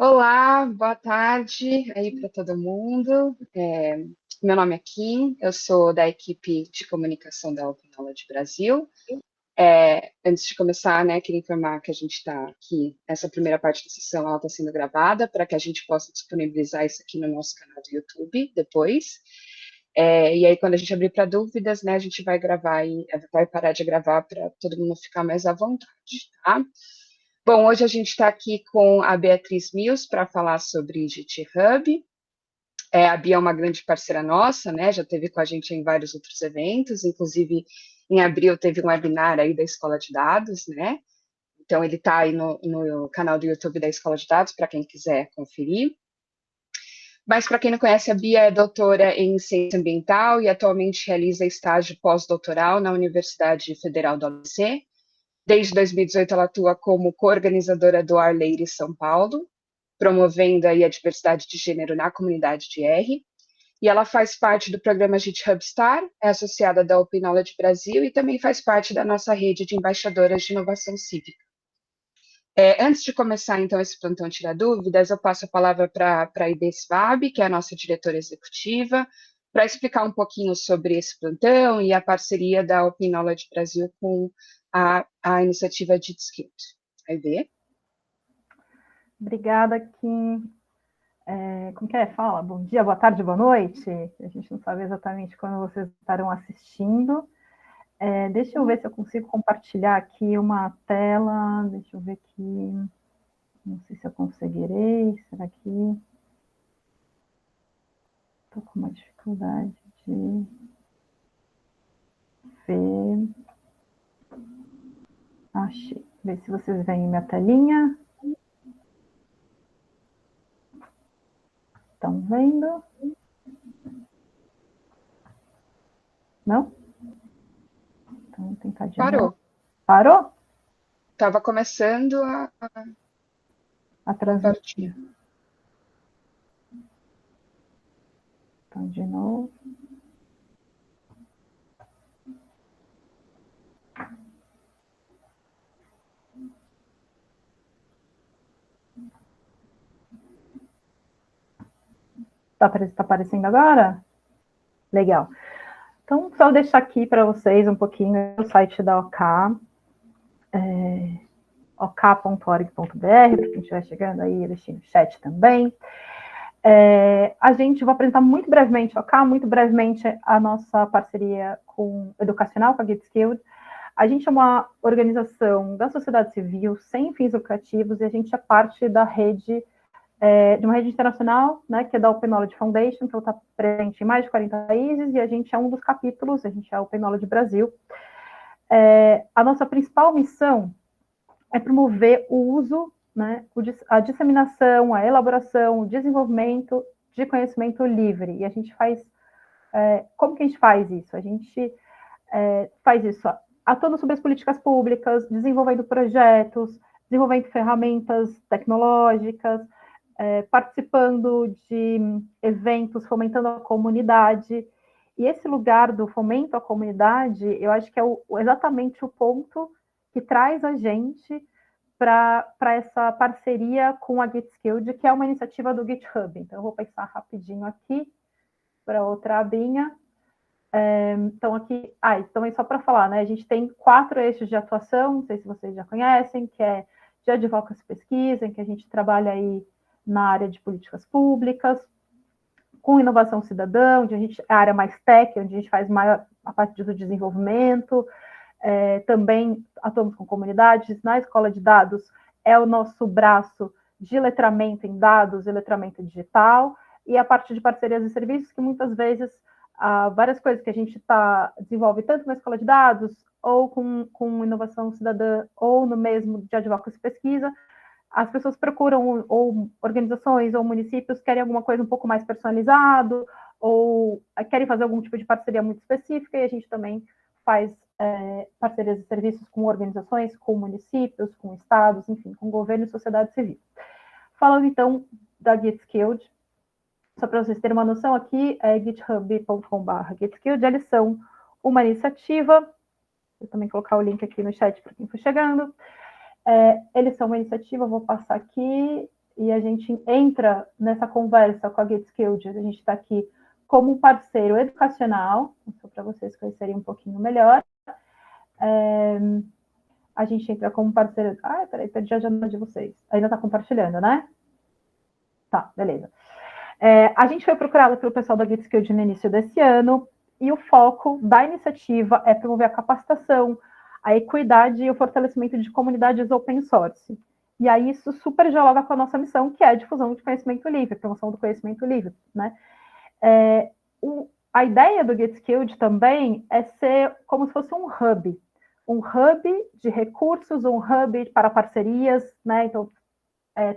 Olá, boa tarde aí para todo mundo. Meu nome é Kim, eu sou da equipe de comunicação da Open Knowledge Brasil. Antes de começar, né, queria informar que a gente está aqui, essa primeira parte da sessão, ela está sendo gravada para que a gente possa disponibilizar isso aqui no nosso canal do YouTube depois. E aí, quando a gente abrir para dúvidas, né, a gente vai gravar e vai parar de gravar para todo mundo ficar mais à vontade, tá? Bom, hoje a gente está aqui com a Beatriz Mills para falar sobre GitHub. A Bia é uma grande parceira nossa, né? Já esteve com a gente em vários outros eventos, inclusive em abril teve um webinar aí da Escola de Dados, né? Então ele está aí no canal do YouTube da Escola de Dados, para quem quiser conferir. Mas para quem não conhece, a Bia é doutora em ciência ambiental e atualmente realiza estágio pós-doutoral na Universidade Federal do ABC. Desde 2018, ela atua como co-organizadora do Ar Leire São Paulo, promovendo aí a diversidade de gênero na comunidade de R. E ela faz parte do programa GitHub Star, é associada da Open Knowledge Brasil e também faz parte da nossa rede de embaixadoras de inovação cívica. Antes de começar, então, esse plantão Tirar Dúvidas, eu passo a palavra para a Ide Svab, que é a nossa diretora executiva, para explicar um pouquinho sobre esse plantão e a parceria da Open Knowledge Brasil com a iniciativa DITSKILD. Ide? Obrigada, Kim. Como que é? Fala, bom dia, boa tarde, boa noite. A gente não sabe exatamente quando vocês estarão assistindo. Deixa eu ver se eu consigo compartilhar aqui uma tela. Deixa eu ver aqui. Não sei se eu conseguirei. Será que... Estou com uma dificuldade de ver. Achei. Ver se vocês veem minha telinha. Estão vendo? Não? Então, vou tentar de novo. Parou? Estava começando a transmitir. Então, de novo. Está aparecendo agora? Legal. Então, só deixar aqui para vocês um pouquinho o site da OK, ok.org.br, para quem estiver chegando aí, deixei no chat também. A gente vai apresentar muito brevemente a OK, muito brevemente a nossa parceria educacional com a GitSkilled. A gente é uma organização da sociedade civil, sem fins lucrativos, e a gente é parte da rede de uma rede internacional, né, que é da Open Knowledge Foundation, que está presente em mais de 40 países, e a gente é um dos capítulos, a gente é a Open Knowledge Brasil. A nossa principal missão é promover o uso, né, a disseminação, a elaboração, o desenvolvimento de conhecimento livre. E a gente faz... como que a gente faz isso? A gente faz isso atuando sobre as políticas públicas, desenvolvendo projetos, desenvolvendo ferramentas tecnológicas, participando de eventos, fomentando a comunidade. E esse lugar do fomento à comunidade, eu acho que é exatamente o ponto que traz a gente para essa parceria com a GitSkilled, que é uma iniciativa do GitHub. Então, eu vou passar rapidinho aqui para outra abinha. Então, aqui... então, só para falar, né? A gente tem 4 eixos de atuação, não sei se vocês já conhecem, que é de advocacy pesquisa, em que a gente trabalha aí na área de políticas públicas, com inovação cidadã, onde a área mais tech, onde a gente faz maior a parte do desenvolvimento, também atuamos com comunidades. Na escola de dados é o nosso braço de letramento em dados e letramento digital, e a parte de parcerias e serviços, que muitas vezes várias coisas que a gente desenvolve tanto na escola de dados, ou com inovação cidadã, ou no mesmo de advocacy pesquisa, as pessoas procuram, ou organizações ou municípios querem alguma coisa um pouco mais personalizado, ou querem fazer algum tipo de parceria muito específica, e a gente também faz parcerias e serviços com organizações, com municípios, com estados, enfim, com governo e sociedade civil. Falando, então, da GitSkilled, só para vocês terem uma noção aqui, é github.com/GitSkilled, eles são uma iniciativa, vou também colocar o link aqui no chat para quem for chegando. Eles são uma iniciativa, vou passar aqui, e a gente entra nessa conversa com a GetSkilled, a gente está aqui como um parceiro educacional, só para vocês conhecerem um pouquinho melhor. A gente entra como parceiro... Ah, peraí, perdi a janela de vocês. Ainda está compartilhando, né? Tá, beleza. A gente foi procurado pelo pessoal da GetSkilled no início desse ano, e o foco da iniciativa é promover a capacitação, a equidade e o fortalecimento de comunidades open source. E aí isso super dialoga com a nossa missão, que é a difusão de conhecimento livre, promoção do conhecimento livre, né? A ideia do GetSkilled também é ser como se fosse um hub de recursos, um hub para parcerias, né? Então,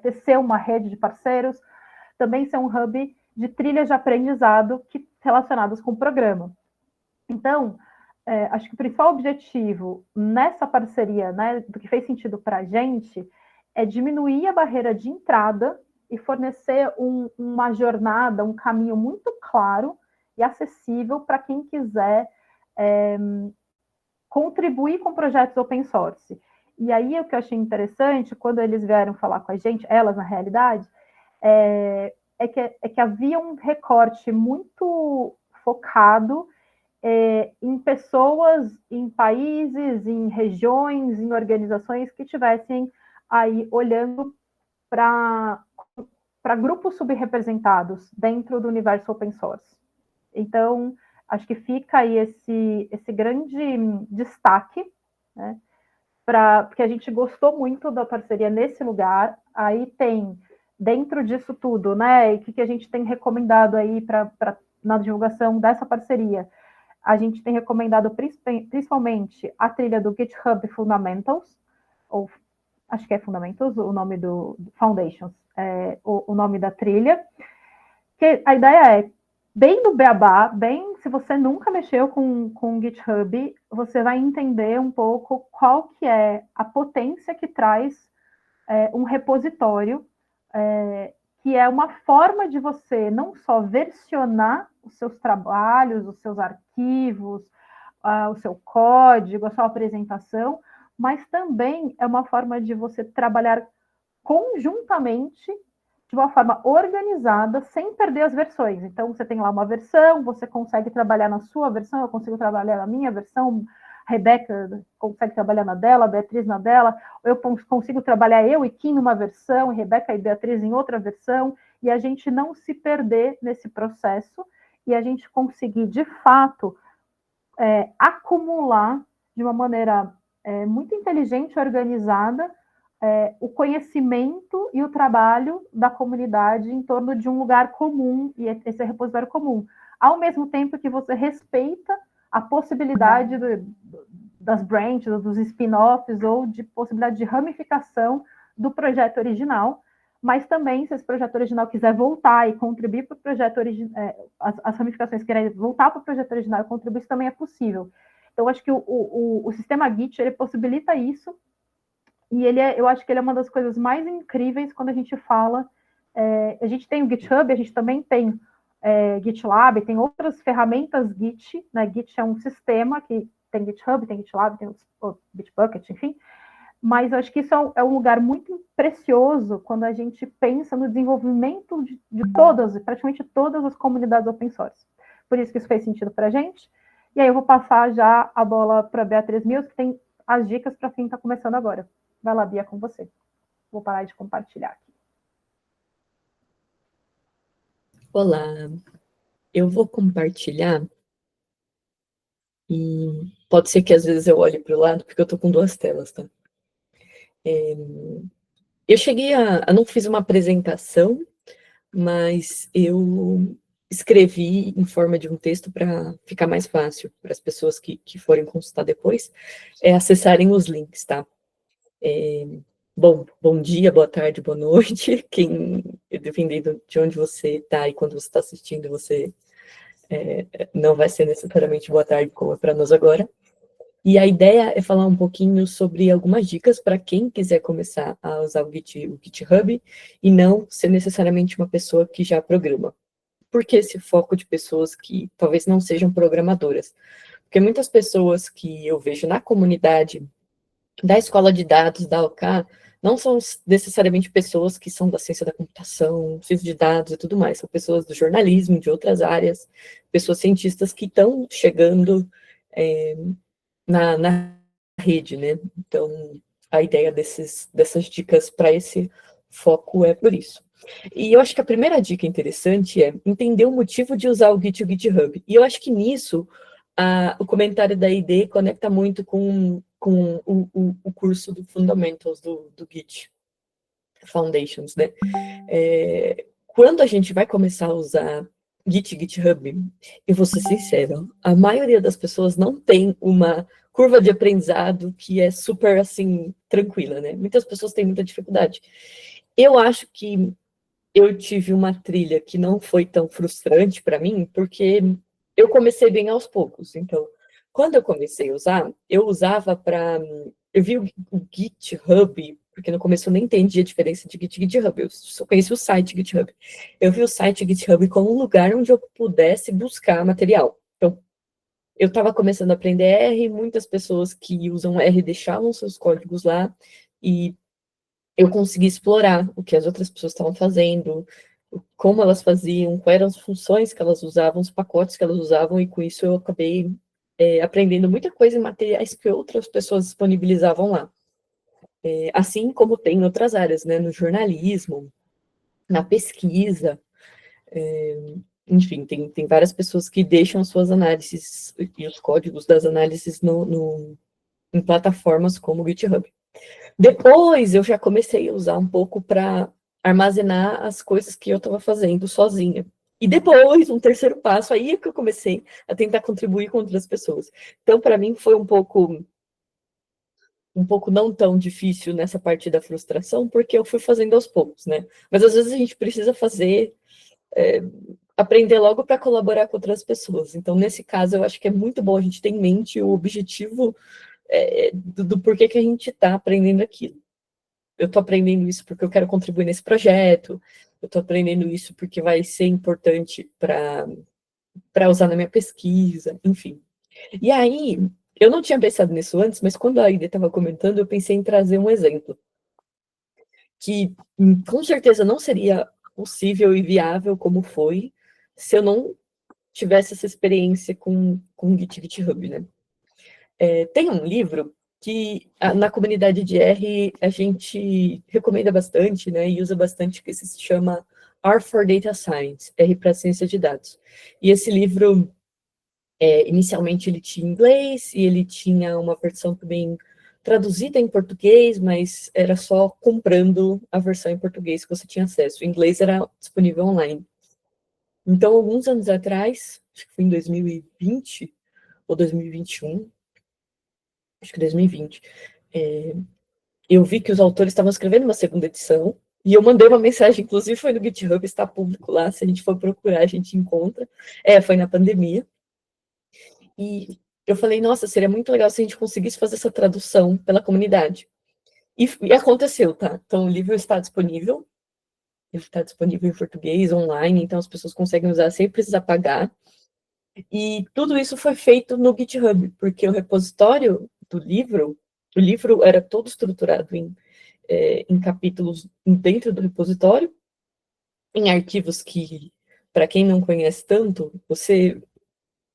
tecer uma rede de parceiros, também ser um hub de trilhas de aprendizado relacionadas com o programa. Então, acho que o principal objetivo nessa parceria, né, do que fez sentido para a gente, é diminuir a barreira de entrada e fornecer uma jornada, um caminho muito claro e acessível para quem quiser contribuir com projetos open source. E aí, o que eu achei interessante, quando eles vieram falar com a gente, elas, na realidade, é que havia um recorte muito focado em pessoas, em países, em regiões, em organizações que tivessem aí olhando para grupos subrepresentados dentro do universo open source. Então, acho que fica aí esse grande destaque, né, porque a gente gostou muito da parceria nesse lugar. Aí tem, dentro disso tudo, né, o que a gente tem recomendado aí na divulgação dessa parceria? A gente tem recomendado principalmente a trilha do GitHub Fundamentals, ou acho que é Fundamentals, o nome do Foundations, o nome da trilha, que a ideia é bem do beabá, bem, se você nunca mexeu com o GitHub, você vai entender um pouco qual que é a potência que traz um repositório, que é uma forma de você não só versionar os seus trabalhos, os seus arquivos, o seu código, a sua apresentação, mas também é uma forma de você trabalhar conjuntamente, de uma forma organizada, sem perder as versões. Então, você tem lá uma versão, você consegue trabalhar na sua versão, eu consigo trabalhar na minha versão, a Rebeca consegue trabalhar na dela, a Beatriz na dela, eu consigo trabalhar eu e Kim numa versão, Rebeca e Beatriz em outra versão, e a gente não se perder nesse processo, e a gente conseguir, de fato, acumular de uma maneira muito inteligente e organizada o conhecimento e o trabalho da comunidade em torno de um lugar comum, e esse repositório comum, ao mesmo tempo que você respeita a possibilidade das branches, dos spin-offs, ou de possibilidade de ramificação do projeto original, mas também, se esse projeto original quiser voltar e contribuir para o projeto original, as ramificações querem voltar para o projeto original e contribuir, isso também é possível. Então, acho que o sistema Git, ele possibilita isso, e eu acho que ele é uma das coisas mais incríveis quando a gente fala. A gente tem o GitHub, a gente também tem GitLab, tem outras ferramentas Git, né? Git é um sistema que tem GitHub, tem GitLab, tem o Bitbucket, enfim. Mas eu acho que isso é um lugar muito precioso quando a gente pensa no desenvolvimento de praticamente todas as comunidades open source. Por isso que isso fez sentido para a gente. E aí eu vou passar já a bola para a Beatriz Mills, que tem as dicas para quem está começando agora. Vai lá, Bia, com você. Vou parar de compartilhar aqui. Olá, eu vou compartilhar e pode ser que às vezes eu olhe para o lado, porque eu estou com duas telas, tá? Eu cheguei não fiz uma apresentação, mas eu escrevi em forma de um texto para ficar mais fácil para as pessoas que forem consultar depois, acessarem os links, tá? Bom dia, boa tarde, boa noite, dependendo de onde você está e quando você está assistindo, você não vai ser necessariamente boa tarde, como é para nós agora. E a ideia é falar um pouquinho sobre algumas dicas para quem quiser começar a usar o GitHub e não ser necessariamente uma pessoa que já programa. Por que esse foco de pessoas que talvez não sejam programadoras? Porque muitas pessoas que eu vejo na comunidade da escola de dados da OK não são necessariamente pessoas que são da ciência da computação, ciência de dados e tudo mais, são pessoas do jornalismo, de outras áreas, pessoas cientistas que estão chegando na rede, né? Então, a ideia dessas dicas para esse foco é por isso. E eu acho que a primeira dica interessante é entender o motivo de usar o Git e o GitHub. E eu acho que nisso, o comentário da ID conecta muito com o curso do Fundamentals do Git, Foundations, né? Quando a gente vai começar a usar Git e GitHub, eu vou ser sincera, a maioria das pessoas não tem uma curva de aprendizado que é super, assim, tranquila, né? Muitas pessoas têm muita dificuldade. Eu acho que eu tive uma trilha que não foi tão frustrante para mim, porque eu comecei bem aos poucos. Então, quando eu comecei a usar, eu usava para... Eu vi o GitHub, porque no começo eu nem entendi a diferença de Git e GitHub, eu só conheci o site GitHub. Eu vi o site GitHub como um lugar onde eu pudesse buscar material. Então, eu estava começando a aprender R, muitas pessoas que usam R deixavam seus códigos lá, e eu consegui explorar o que as outras pessoas estavam fazendo, como elas faziam, quais eram as funções que elas usavam, os pacotes que elas usavam, e com isso eu acabei aprendendo muita coisa em materiais que outras pessoas disponibilizavam lá. Assim como tem em outras áreas, né, no jornalismo, na pesquisa, enfim, tem várias pessoas que deixam suas análises e os códigos das análises em plataformas como o GitHub. Depois eu já comecei a usar um pouco para armazenar as coisas que eu estava fazendo sozinha. E depois, um terceiro passo, aí é que eu comecei a tentar contribuir com outras pessoas. Então, para mim, foi um pouco não tão difícil nessa parte da frustração, porque eu fui fazendo aos poucos, né? Mas às vezes a gente precisa aprender logo para colaborar com outras pessoas. Então, nesse caso, eu acho que é muito bom a gente ter em mente o objetivo do porquê que a gente está aprendendo aquilo. Eu estou aprendendo isso porque eu quero contribuir nesse projeto, eu estou aprendendo isso porque vai ser importante para usar na minha pesquisa, enfim. E aí, eu não tinha pensado nisso antes, mas quando a Aida estava comentando, eu pensei em trazer um exemplo, que com certeza não seria possível e viável como foi, se eu não tivesse essa experiência com o GitHub, né? Tem um livro que na comunidade de R a gente recomenda bastante, né, e usa bastante, que se chama R for Data Science, R para Ciência de Dados. E esse livro, inicialmente ele tinha em inglês, e ele tinha uma versão também traduzida em português, mas era só comprando a versão em português que você tinha acesso. O inglês era disponível online. Então, alguns anos atrás, acho que foi em 2020 ou 2021, acho que 2020, eu vi que os autores estavam escrevendo uma segunda edição, e eu mandei uma mensagem, inclusive foi no GitHub, está público lá, se a gente for procurar, a gente encontra. Foi na pandemia. E eu falei, nossa, seria muito legal se a gente conseguisse fazer essa tradução pela comunidade. E aconteceu, tá? Então, o livro está disponível, ele está disponível em português, online, então as pessoas conseguem usar sem precisar pagar. E tudo isso foi feito no GitHub, porque o repositório do livro, o livro era todo estruturado em capítulos dentro do repositório, em arquivos que, para quem não conhece tanto, você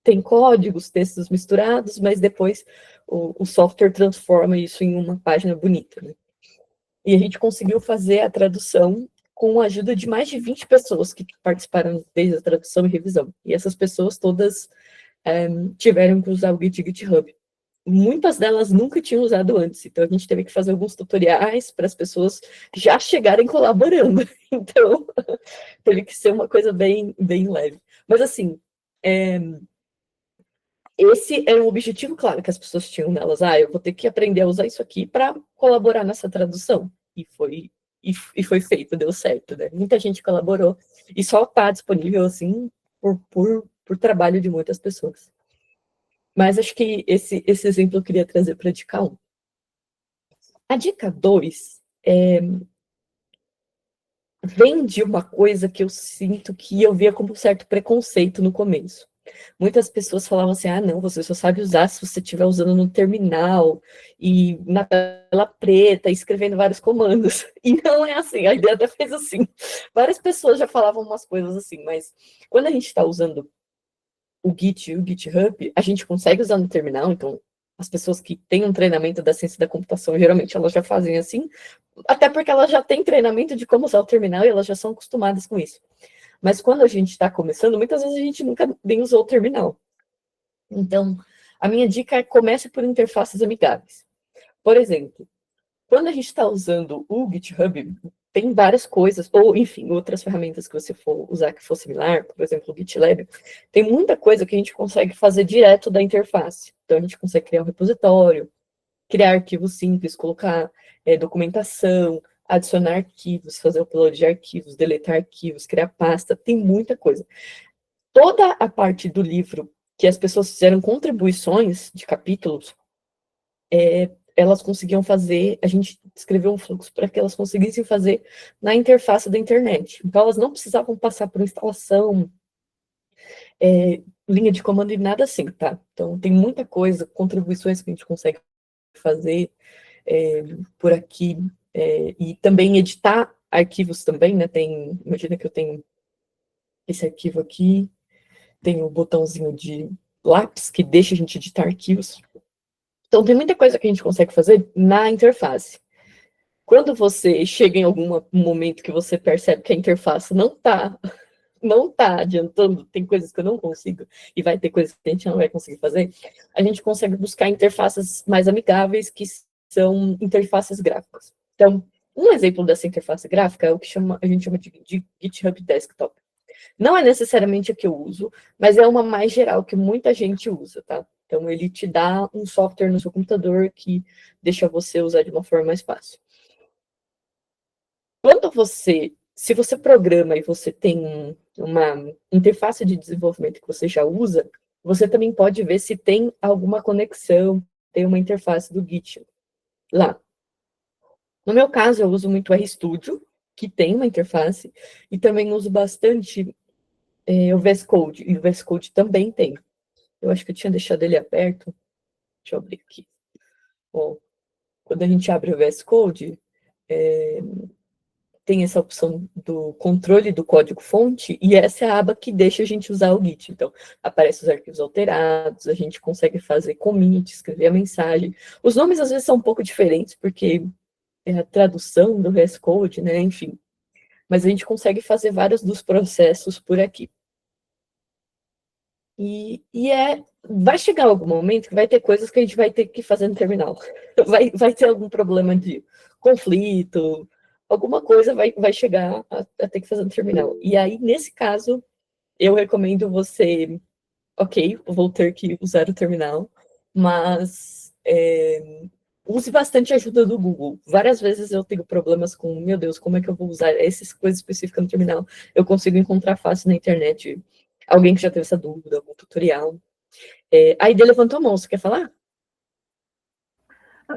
tem códigos, textos misturados, mas depois o software transforma isso em uma página bonita, né? E a gente conseguiu fazer a tradução com a ajuda de mais de 20 pessoas que participaram desde a tradução e revisão. E essas pessoas todas tiveram que usar o GitHub. Muitas delas nunca tinham usado antes, então a gente teve que fazer alguns tutoriais para as pessoas já chegarem colaborando. Então, teve que ser uma coisa bem, bem leve. Mas, assim, esse era um objetivo claro que as pessoas tinham nelas. Eu vou ter que aprender a usar isso aqui para colaborar nessa tradução. E foi feito, deu certo, né? Muita gente colaborou, e só está disponível, assim, por trabalho de muitas pessoas. Mas acho que esse exemplo eu queria trazer para a dica 1. A dica 2 vem de uma coisa que eu sinto que eu via como um certo preconceito no começo. Muitas pessoas falavam assim, ah, não, você só sabe usar se você estiver usando no terminal, e na tela preta, escrevendo vários comandos. E não é assim, a ideia até fez assim. Várias pessoas já falavam umas coisas assim, mas quando a gente está usando o Git e o GitHub, a gente consegue usar no terminal, então as pessoas que têm um treinamento da ciência da computação, geralmente elas já fazem assim, até porque elas já têm treinamento de como usar o terminal e elas já são acostumadas com isso. Mas quando a gente está começando, muitas vezes a gente nunca nem usou o terminal. Então, a minha dica é comece por interfaces amigáveis. Por exemplo, quando a gente está usando o GitHub, tem várias coisas, ou enfim, outras ferramentas que você for usar que for similar, por exemplo, o GitLab, tem muita coisa que a gente consegue fazer direto da interface. Então, a gente consegue criar um repositório, criar arquivos simples, colocar documentação, adicionar arquivos, fazer upload de arquivos, deletar arquivos, criar pasta, tem muita coisa. Toda a parte do livro que as pessoas fizeram contribuições de capítulos, elas conseguiam fazer, a gente escreveu um fluxo para que elas conseguissem fazer na interface da internet. Então, elas não precisavam passar por instalação, linha de comando e nada assim, tá? Então, tem muita coisa, contribuições que a gente consegue fazer por aqui, e também editar arquivos também, né? Imagina que eu tenho esse arquivo aqui, tem o botãozinho de lápis que deixa a gente editar arquivos. Então, tem muita coisa que a gente consegue fazer na interface. Quando você chega em algum momento que você percebe que a interface não tá adiantando, tem coisas que eu não consigo, e vai ter coisas que a gente não vai conseguir fazer, a gente consegue buscar interfaces mais amigáveis, que são interfaces gráficas. Então, um exemplo dessa interface gráfica é o que a gente chama de GitHub Desktop. Não é necessariamente a que eu uso, mas é uma mais geral que muita gente usa, tá? Então, ele te dá um software no seu computador que deixa você usar de uma forma mais fácil. Se você programa e você tem uma interface de desenvolvimento que você já usa, você também pode ver se tem alguma conexão, tem uma interface do Git lá. No meu caso, eu uso muito o RStudio, que tem uma interface, e também uso bastante o VS Code, e o VS Code também tem. Eu acho que eu tinha deixado ele aberto. Deixa eu abrir aqui. Bom, quando a gente abre o VS Code, tem essa opção do controle do código-fonte, e essa é a aba que deixa a gente usar o Git. Então, aparecem os arquivos alterados, a gente consegue fazer commit, escrever a mensagem. Os nomes, às vezes, são um pouco diferentes, porque é a tradução do VS Code, né? Enfim. Mas a gente consegue fazer vários dos processos por aqui. Vai chegar algum momento que vai ter coisas que a gente vai ter que fazer no terminal. Vai ter algum problema de conflito, alguma coisa vai chegar a ter que fazer no terminal. E aí, nesse caso, eu recomendo você, ok, eu vou ter que usar o terminal, mas use bastante a ajuda do Google. Várias vezes eu tenho problemas com, meu Deus, como é que eu vou usar essas coisas específicas no terminal? Eu consigo encontrar fácil na internet alguém que já teve essa dúvida, algum tutorial. A Aide levantou a mão, você quer falar?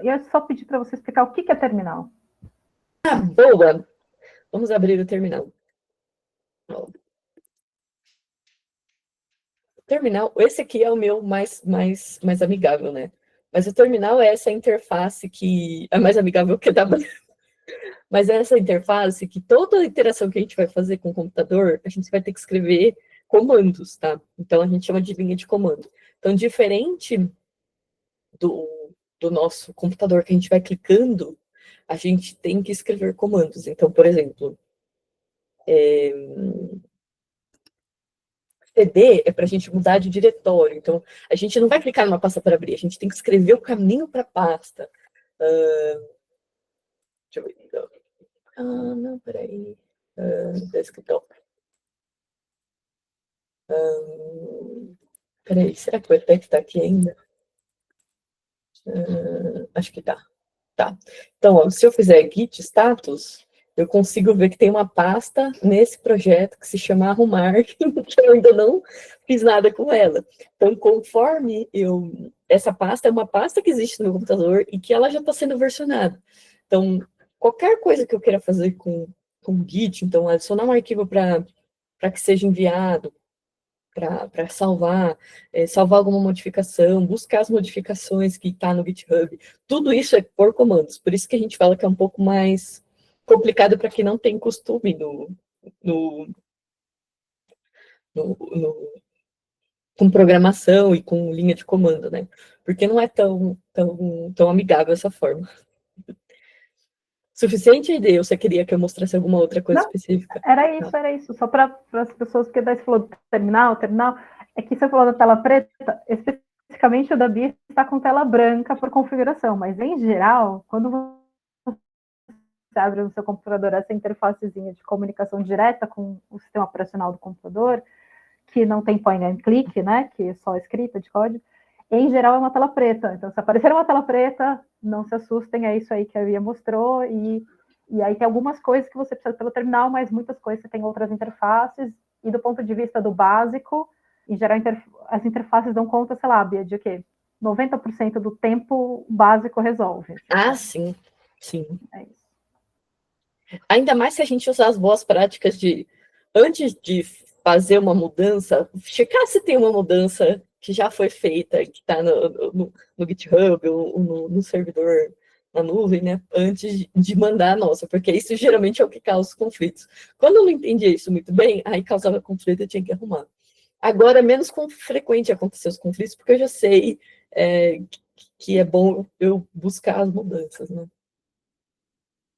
Eu só pedi para você explicar o que é terminal. Ah, boa! Vamos abrir o terminal. O terminal, esse aqui é o meu mais amigável, né? Mas o terminal é essa interface que é mais amigável que a da... Mas é essa interface que toda a interação que a gente vai fazer com o computador, a gente vai ter que escrever comandos, tá? Então, a gente chama de linha de comando. Então, diferente do nosso computador, que a gente vai clicando, a gente tem que escrever comandos. Então, por exemplo, CD é para a gente mudar de diretório. Então, a gente não vai clicar numa pasta para abrir, a gente tem que escrever o caminho para a pasta. Deixa eu ver. Não, peraí. Desktop. Peraí, será que o ETEC está aqui ainda? Acho que tá. Tá. Então, ó, se eu fizer git status, eu consigo ver que tem uma pasta nesse projeto que se chama arrumar, que eu ainda não fiz nada com ela. Então, conforme essa pasta é uma pasta que existe no meu computador e que ela já está sendo versionada. Então, qualquer coisa que eu queira fazer com o Git, então, adicionar um arquivo para que seja enviado, para salvar, salvar alguma modificação, buscar as modificações que está no GitHub. Tudo isso é por comandos. Por isso que a gente fala que é um pouco mais complicado para quem não tem costume no, com programação e com linha de comando, né? Porque não é tão amigável essa forma. Suficiente a ideia? Ou você queria que eu mostrasse alguma outra coisa específica? Era isso. Só para as pessoas, porque daí você falou terminal, é que você falou da tela preta, especificamente o da BIA está com tela branca por configuração, mas em geral, quando você abre no seu computador essa interfacezinha de comunicação direta com o sistema operacional do computador, que não tem point and click, né, que é só escrita de código, em geral é uma tela preta. Então, se aparecer uma tela preta, não se assustem, é isso aí que a Bia mostrou, e aí tem algumas coisas que você precisa pelo terminal, mas muitas coisas você tem outras interfaces, e do ponto de vista do básico, em geral, as interfaces dão conta, sei lá, Bia, de o quê? 90% do tempo básico resolve. Ah, sim, sim. É isso. Ainda mais se a gente usar as boas práticas de, antes de fazer uma mudança, checar se tem uma mudança que já foi feita, que está no GitHub ou no servidor, na nuvem, né? Antes de mandar a nossa, porque isso geralmente é o que causa os conflitos. Quando eu não entendia isso muito bem, aí causava conflito e eu tinha que arrumar. Agora, é menos frequente acontecer os conflitos, porque eu já sei que é bom eu buscar as mudanças, né?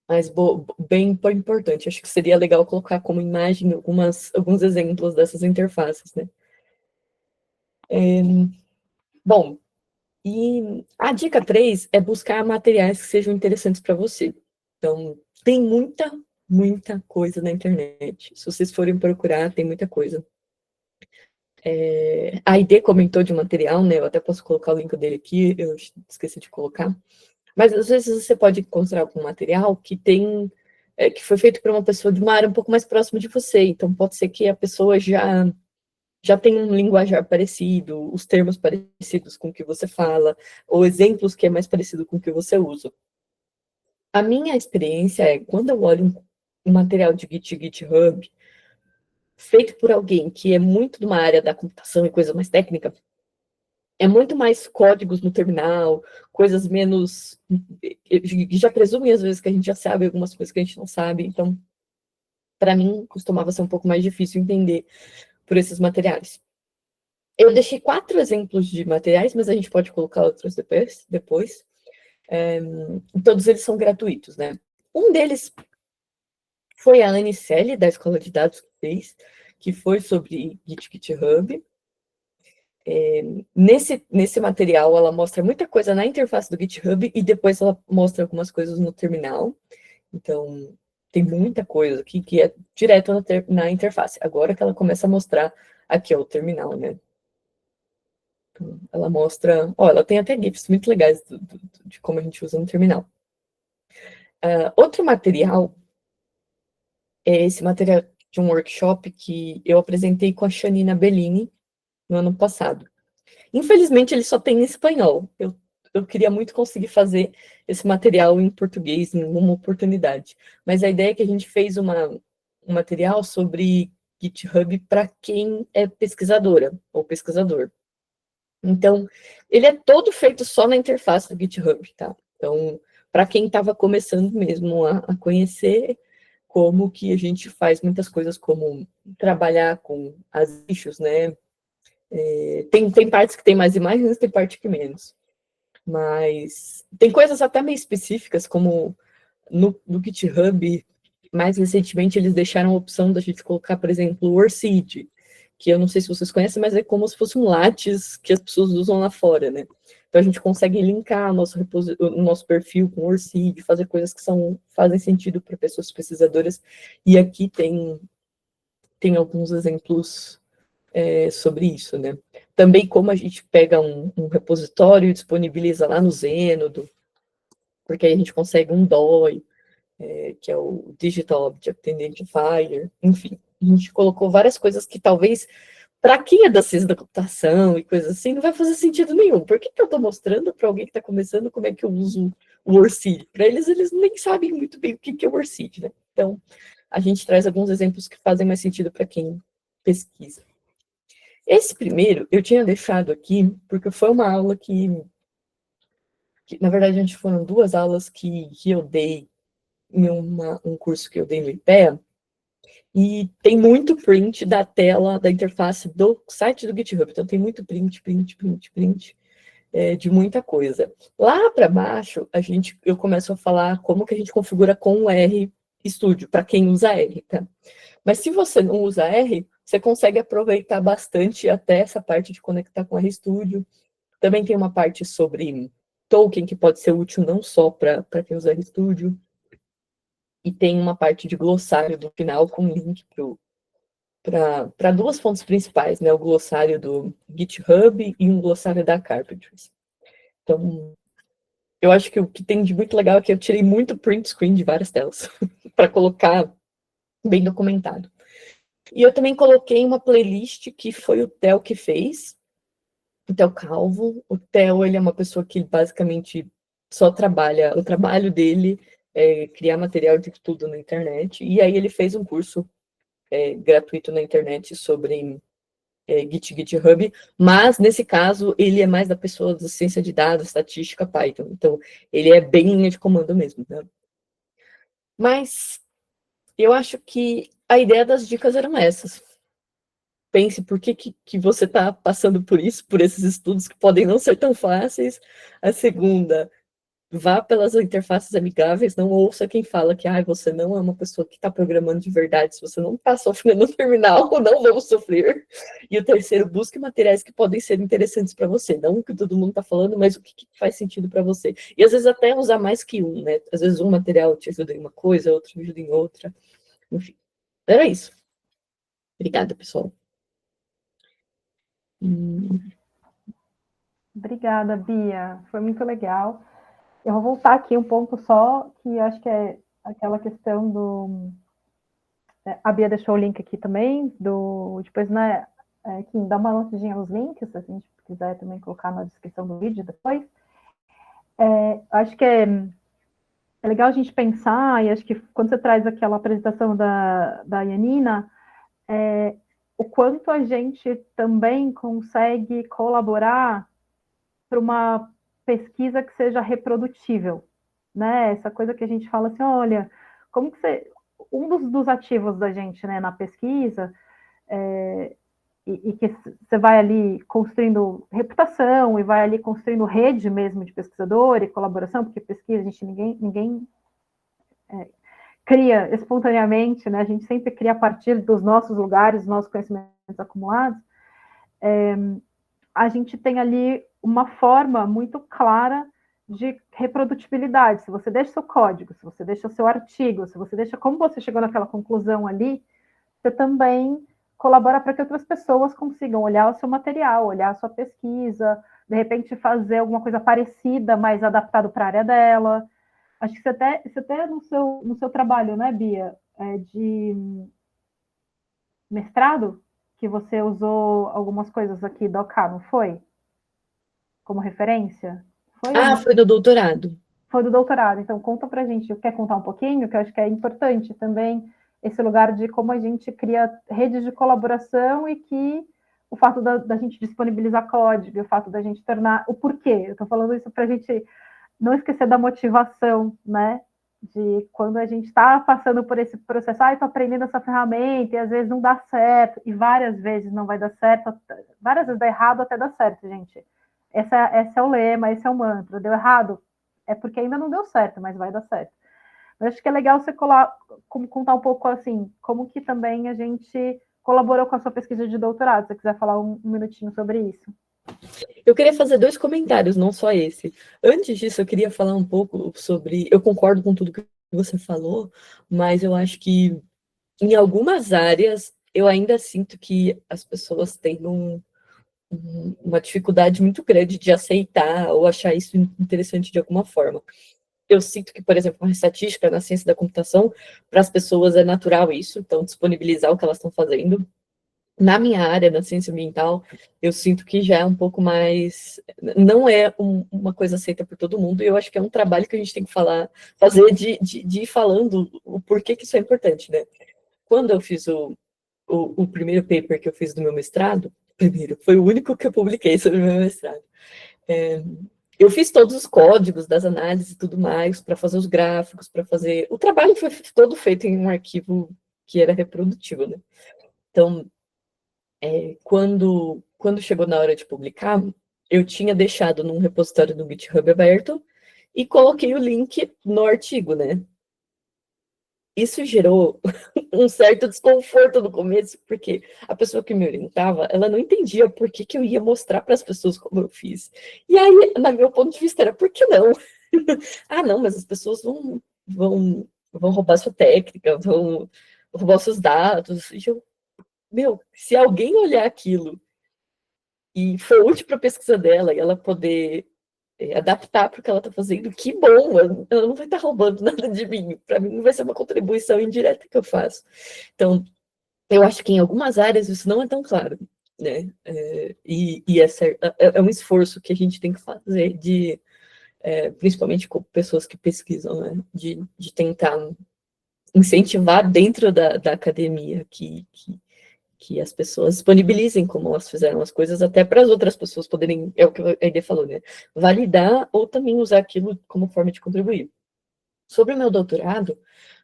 Mas bem importante. Acho que seria legal colocar como imagem alguns exemplos dessas interfaces, né? Bom, e a dica 3 é buscar materiais que sejam interessantes para você. Então, tem muita coisa na internet. Se vocês forem procurar, tem muita coisa. A ID comentou de material, né? Eu até posso colocar o link dele aqui, eu esqueci de colocar. Mas às vezes você pode encontrar algum material que que foi feito por uma pessoa de uma área um pouco mais próxima de você. Então pode ser que a pessoa já tenha um linguajar parecido, os termos parecidos com o que você fala, ou exemplos que é mais parecido com o que você usa. A minha experiência é, quando eu olho um material de GitHub, feito por alguém que é muito de uma área da computação e coisa mais técnica, é muito mais códigos no terminal, coisas menos... Já presumem, às vezes, que a gente já sabe algumas coisas que a gente não sabe. Então, para mim, costumava ser um pouco mais difícil entender por esses materiais. Eu deixei 4 exemplos de materiais, mas a gente pode colocar outros depois. Todos eles são gratuitos, né? Um deles foi a Anicelli, da Escola de Dados, que fez, que foi sobre GitHub. Nesse material, ela mostra muita coisa na interface do GitHub e depois ela mostra algumas coisas no terminal. Então, tem muita coisa aqui que é direto na interface. Agora que ela começa a mostrar aqui, ó, o terminal, né? Então, ela mostra... Ó, ela tem até GIFs muito legais de como a gente usa no terminal. Outro material é esse material de um workshop que eu apresentei com a Janina Bellini no ano passado. Infelizmente, ele só tem em espanhol. Eu queria muito conseguir fazer esse material em português em uma oportunidade. Mas a ideia é que a gente fez um material sobre GitHub para quem é pesquisadora ou pesquisador. Então, ele é todo feito só na interface do GitHub, tá? Então, para quem estava começando mesmo a conhecer como que a gente faz muitas coisas, como trabalhar com as issues, né? Tem partes que tem mais imagens, tem parte que menos. Mas tem coisas até meio específicas, como no GitHub, mais recentemente, eles deixaram a opção da gente colocar, por exemplo, o Worseed, que eu não sei se vocês conhecem, mas é como se fosse um Lattes que as pessoas usam lá fora, né? Então a gente consegue linkar o nosso perfil com o Worseed, fazer coisas que fazem sentido para pessoas pesquisadoras. E aqui tem alguns exemplos sobre isso, né? Também como a gente pega um repositório e disponibiliza lá no Zenodo, porque aí a gente consegue um DOI, que é o Digital Object Identifier, enfim. A gente colocou várias coisas que talvez, para quem é da ciência da computação e coisas assim, não vai fazer sentido nenhum. Por que eu estou mostrando para alguém que está começando como é que eu uso o Worseed? Para eles nem sabem muito bem o que é o Worseed, né? Então, a gente traz alguns exemplos que fazem mais sentido para quem pesquisa. Esse primeiro eu tinha deixado aqui, porque foi uma aula na verdade, a gente foram 2 aulas que eu dei em um curso que eu dei no IPEA, e tem muito print da tela, da interface do site do GitHub. Então, tem muito print de muita coisa. Lá para baixo, eu começo a falar como que a gente configura com o R Studio, para quem usa R, tá? Mas se você não usa R, você consegue aproveitar bastante até essa parte de conectar com o RStudio. Também tem uma parte sobre token, que pode ser útil não só para quem usa RStudio. E tem uma parte de glossário do final com link para 2 fontes principais, né? O glossário do GitHub e um glossário da Carpentries. Então, eu acho que o que tem de muito legal é que eu tirei muito print screen de várias telas para colocar bem documentado. E eu também coloquei uma playlist que foi o Theo que fez, o Theo Calvo. O Theo, ele é uma pessoa que basicamente só trabalha, o trabalho dele é criar material de tudo na internet, e aí ele fez um curso gratuito na internet sobre GitHub, mas nesse caso ele é mais da pessoa da ciência de dados, estatística, Python, então ele é bem linha de comando mesmo, né? Mas eu acho que a ideia das dicas eram essas. Pense por que você está passando por isso, por esses estudos que podem não ser tão fáceis. A segunda, vá pelas interfaces amigáveis, não ouça quem fala que você não é uma pessoa que está programando de verdade, se você não está sofrendo no terminal, não vamos sofrer. E o terceiro, busque materiais que podem ser interessantes para você, não o que todo mundo está falando, mas o que faz sentido para você. E às vezes até usar mais que um, né? Às vezes um material te ajuda em uma coisa, outro te ajuda em outra. Enfim, era isso. Obrigada, pessoal. Obrigada, Bia. Foi muito legal. Eu vou voltar aqui um ponto só, que acho que é aquela questão do... A Bia deixou o link aqui também, depois, né, Kim, dá uma lançadinha nos links, se a gente quiser também colocar na descrição do vídeo depois. Acho que é legal a gente pensar, e acho que quando você traz aquela apresentação da Yanina, o quanto a gente também consegue colaborar para uma pesquisa que seja reprodutível, né? Essa coisa que a gente fala assim, olha, como que você... Um dos ativos da gente, né, na pesquisa, e que você vai ali construindo reputação e vai ali construindo rede mesmo de pesquisador e colaboração, porque pesquisa, ninguém cria espontaneamente, né? A gente sempre cria a partir dos nossos lugares, dos nossos conhecimentos acumulados. A gente tem ali uma forma muito clara de reprodutibilidade. Se você deixa o seu código, se você deixa o seu artigo, se você deixa como você chegou naquela conclusão ali, você também colabora para que outras pessoas consigam olhar o seu material, olhar a sua pesquisa, de repente fazer alguma coisa parecida, mas adaptado para a área dela. Acho que você até no seu trabalho, né, Bia, de mestrado, que você usou algumas coisas aqui do OK, não foi? Como referência? Foi do doutorado. Foi do doutorado. Então, conta pra gente, quer contar um pouquinho? Que eu acho que é importante também esse lugar de como a gente cria redes de colaboração e que o fato da gente disponibilizar código, o fato da gente tornar... O porquê? Eu estou falando isso para a gente não esquecer da motivação, né? De quando a gente está passando por esse processo, estou aprendendo essa ferramenta e às vezes não dá certo, e várias vezes não vai dar certo, várias vezes dá errado até dá certo, gente. Esse é o lema, esse é o mantra. Deu errado? É porque ainda não deu certo, mas vai dar certo. Eu acho que é legal você contar um pouco assim, como que também a gente colaborou com a sua pesquisa de doutorado, se você quiser falar um minutinho sobre isso. Eu queria fazer 2 comentários, não só esse. Antes disso, eu queria falar um pouco sobre... Eu concordo com tudo que você falou, mas eu acho que em algumas áreas eu ainda sinto que as pessoas têm uma dificuldade muito grande de aceitar ou achar isso interessante de alguma forma. Eu sinto que, por exemplo, na estatística, na ciência da computação, para as pessoas é natural isso, então disponibilizar o que elas estão fazendo. Na minha área, na ciência ambiental, eu sinto que já é um pouco mais... Não é uma coisa aceita por todo mundo, e eu acho que é um trabalho que a gente tem que fazer de ir falando o porquê que isso é importante, né? Quando eu fiz o primeiro paper que eu fiz do meu mestrado, primeiro. Foi o único que eu publiquei sobre o meu mestrado. Eu fiz todos os códigos das análises e tudo mais, para fazer os gráficos, para fazer... O trabalho foi todo feito em um arquivo que era reprodutível, né? Então, quando chegou na hora de publicar, eu tinha deixado num repositório do GitHub aberto e coloquei o link no artigo, né? Isso gerou um certo desconforto no começo, porque a pessoa que me orientava, ela não entendia por que eu ia mostrar para as pessoas como eu fiz. E aí, no meu ponto de vista, era por que não? Ah, não, mas as pessoas vão roubar sua técnica, vão roubar seus dados. E se alguém olhar aquilo e for útil para a pesquisa dela e ela poder adaptar para o que ela está fazendo, que bom, ela não vai estar roubando nada de mim. Para mim, vai ser uma contribuição indireta que eu faço. Então, eu acho que em algumas áreas isso não é tão claro, né? E é um esforço que a gente tem que fazer, principalmente com pessoas que pesquisam, né? De tentar incentivar dentro da academia que as pessoas disponibilizem como elas fizeram as coisas, até para as outras pessoas poderem, é o que a Aide falou, né? Validar ou também usar aquilo como forma de contribuir. Sobre o meu doutorado,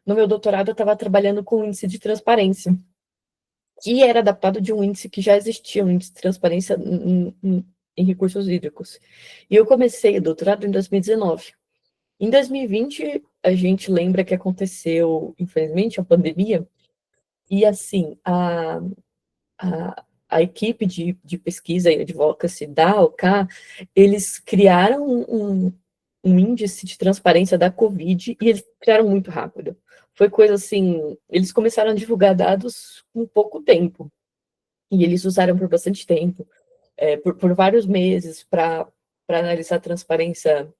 no meu doutorado eu estava trabalhando com o índice de transparência, que era adaptado de um índice que já existia, um índice de transparência em recursos hídricos. E eu comecei o doutorado em 2019. Em 2020, a gente lembra que aconteceu, infelizmente, a pandemia, e assim, a equipe de pesquisa e advocacy da ALCA, eles criaram um índice de transparência da Covid e eles criaram muito rápido. Foi coisa assim, eles começaram a divulgar dados com pouco tempo. E eles usaram por bastante tempo, por vários meses, para analisar a transparência,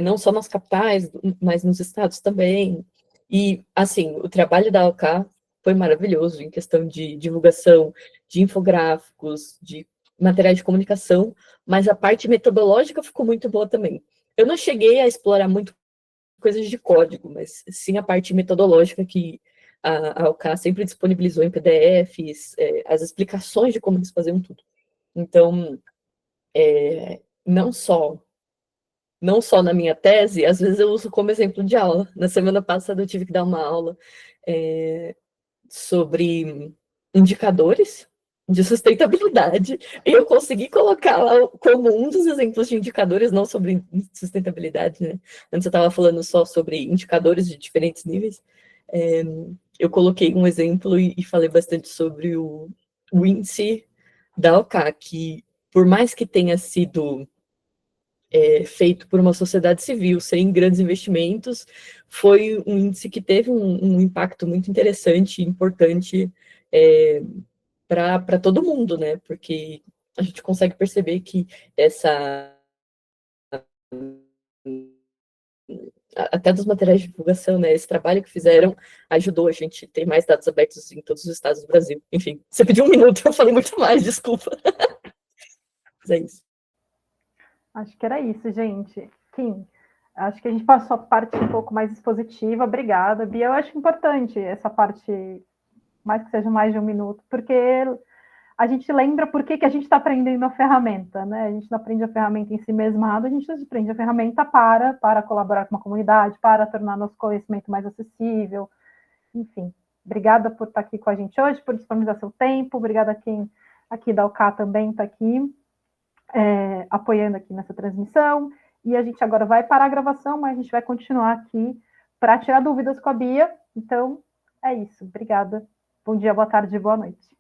não só nas capitais, mas nos estados também. E, assim, o trabalho da ALCA foi maravilhoso em questão de divulgação, de infográficos, de materiais de comunicação, mas a parte metodológica ficou muito boa também. Eu não cheguei a explorar muito coisas de código, mas sim a parte metodológica que a ALCA sempre disponibilizou em PDFs, as explicações de como eles faziam tudo. Então, não só na minha tese, às vezes eu uso como exemplo de aula. Na semana passada eu tive que dar uma aula sobre indicadores de sustentabilidade, e eu consegui colocar lá como um dos exemplos de indicadores, não sobre sustentabilidade, né? Antes eu estava falando só sobre indicadores de diferentes níveis. Eu coloquei um exemplo e falei bastante sobre o índice da ALCA, que por mais que tenha sido feito por uma sociedade civil, sem grandes investimentos, foi um índice que teve um impacto muito interessante e importante para todo mundo, né? Porque a gente consegue perceber que até dos materiais de divulgação, né? Esse trabalho que fizeram ajudou a gente a ter mais dados abertos em todos os estados do Brasil. Enfim, você pediu 1 minuto, eu falei muito mais, desculpa. Mas é isso. Acho que era isso, gente. Kim, acho que a gente passou a parte um pouco mais expositiva. Obrigada, Bia. Eu acho importante essa parte, mais que seja mais de 1 minuto, porque a gente lembra por que a gente está aprendendo a ferramenta, né? A gente não aprende a ferramenta em si mesmado, a gente aprende a ferramenta para colaborar com uma comunidade, para tornar nosso conhecimento mais acessível. Enfim, obrigada por estar aqui com a gente hoje, por disponibilizar seu tempo. Obrigada a quem aqui da UCA também está aqui, apoiando aqui nessa transmissão. E a gente agora vai parar a gravação, mas a gente vai continuar aqui para tirar dúvidas com a Bia. Então, é isso. Obrigada. Bom dia, boa tarde e boa noite.